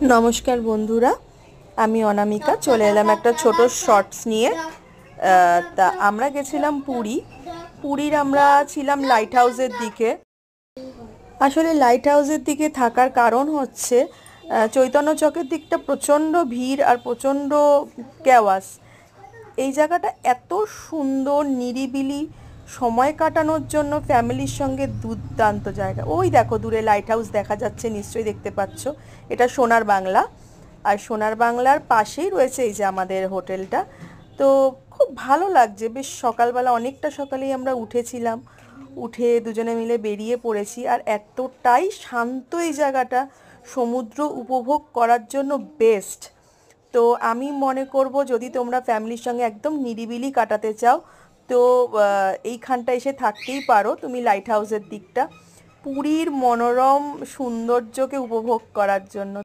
নমস্কার বন্ধুরা, আমি অনামিকা চলে এলাম একটা ছোট শর্টস নিয়ে। তা আমরা গেছিলাম পুরীর আমরা ছিলাম লাইট হাউসের দিকে। আসলে লাইট হাউসের দিকে থাকার কারণ হচ্ছে চৈতন্য চকের দিকটা প্রচণ্ড ভিড় আর প্রচণ্ড কেওয়াস। এই জায়গাটা এত সুন্দর নিরিবিলি, সময় কাটানোর জন্য ফ্যামিলির সঙ্গে দুর্দান্ত জায়গা। ওই দেখো দূরে লাইট হাউস দেখা যাচ্ছে, নিশ্চয়ই দেখতে পাচ্ছ। এটা সোনার বাংলা, আর সোনার বাংলার পাশেই রয়েছে এই যে আমাদের হোটেলটা। তো খুব ভালো লাগছে, বেশ সকালবেলা, অনেকটা সকালেই আমরা উঠেছিলাম, উঠে দুজনে মিলে বেরিয়ে পড়েছি। আর এতটাই শান্ত এই জায়গাটা, সমুদ্র উপভোগ করার জন্য বেস্ট। তো আমি মনে করব যদি তোমরা ফ্যামিলির সঙ্গে একদম নিরিবিলি কাটাতে চাও, তো এইখানটা এসে থাকতেই পারো তুমি লাইট হাউসের দিকটা, পুরীর মনোরম সৌন্দর্যকে উপভোগ করার জন্য।